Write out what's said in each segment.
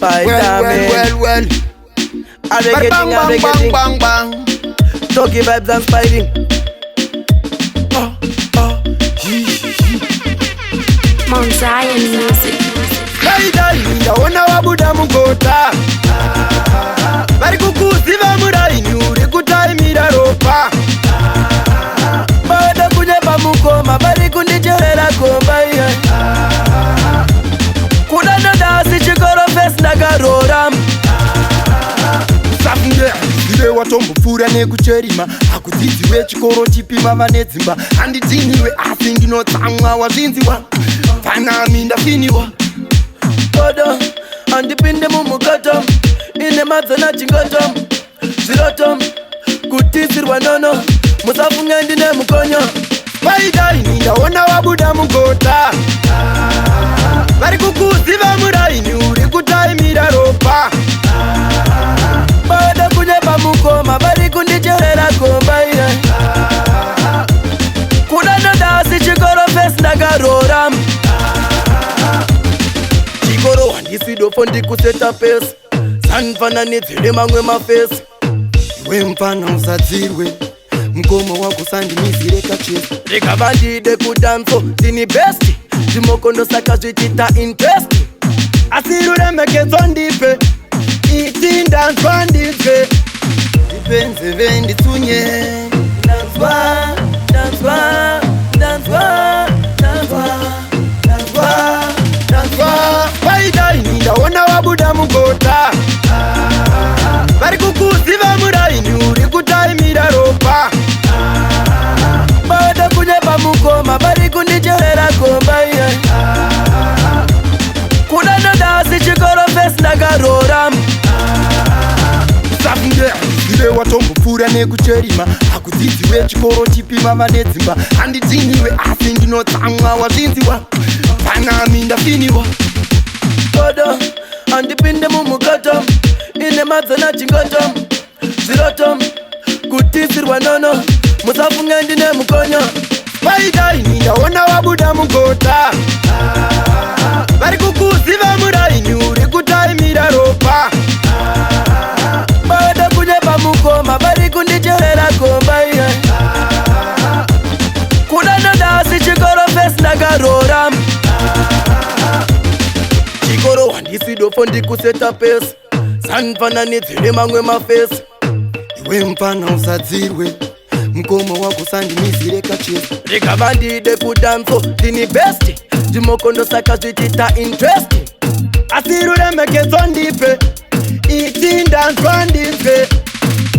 Spiderman. Well. Are they getting, are they getting? Bang, bang. Tocky vibes and Spiding. Mount Zion music. Kaidai, ndaona wabuda mugota. Bari kukuziva muraini uri kutaimira ropa. Bada kunyeba mukoma, bari kundicherera komba iye. Kudana dasi chikoro fes nagarora. Safunde, ire watombofura nekucherima. Hakudzidziwe chikoro chipima vanedzimba. Handitiniwe asi ndinotsamwa wazvinziwa. Fanami ndafiniwa. Kodo, andipinde mumukato. Ine madzana chingoto. Ziroto, kutisirwa nono. Musafunge ndine mukonyo. Spiderman, ndaona wabuda mugota. Bari kukuziva muraini uri kutaimira ropa. Bada kunyeba mukoma, bari kundicherera komba iye. Kudana dasi chikoro fes nagarora. Chikoro wandisidofo ndikuseta pesi. Sanfananidzire mamwe mafesi. Iwe mfana usadzirwe. Mkomo wako sandimizire kachesi. Rikava ndide kudanso, ndini besti. Zvimokondo saka zvichita interest. Asiruremekedzo ndipe. Iti ndanzwa ndizve. Ndipe nzeve nditsunye. Danzwa. Spiderman, ndaona wabuda mugota. Bari kukuziva muraini uri kutaimira ropa. Bada kunyeba mukoma, bari kundicherera komba iye. Kudana dasi chikoro fes nagarora. Safunde, ire watombofura nekucherima. Hakudzidziwe chikoro chipima vanedzimba. Handitiniwe asi ndinotsamwa wazvinziwa. Fanami ndafiniwa. Kodo, andipinde mumukato. Ine madzana chingoto. Ziroto, kutisirwa nono. Musafunge ndine mukonyo. Spiderman, ndaona wabuda mugota. Bari kukuziva muraini uri kutaimira ropa. Bada kunyeba mukoma, bari kundicherera komba iye. Kudana dasi chikoro fes nagarora. Chikoro wandisidofo ndikuseta pesi. Sanfananidzire mamwe mafesi. Iwe mfana usadzirwe. Mkomo wako sandimizire kachesi. Rikava ndide kudanso, ndini besti. Zvimokondo saka zvichita interest. Asiruremekedzo ndipe. Iti ndanzwa ndizve.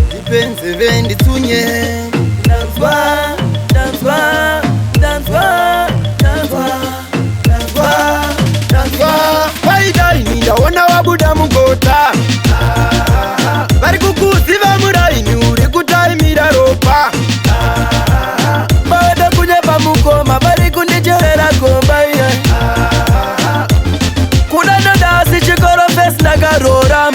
Ndipe nzeve nditsunye. Danzwa. Spiderman, ndaona wabuda mugota. Bari kukuziva muraini uri kutaimira ropa. Bada kunyeba mukoma, bari kundicherera komba iye. Kudana dasi chikoro fes nagarora.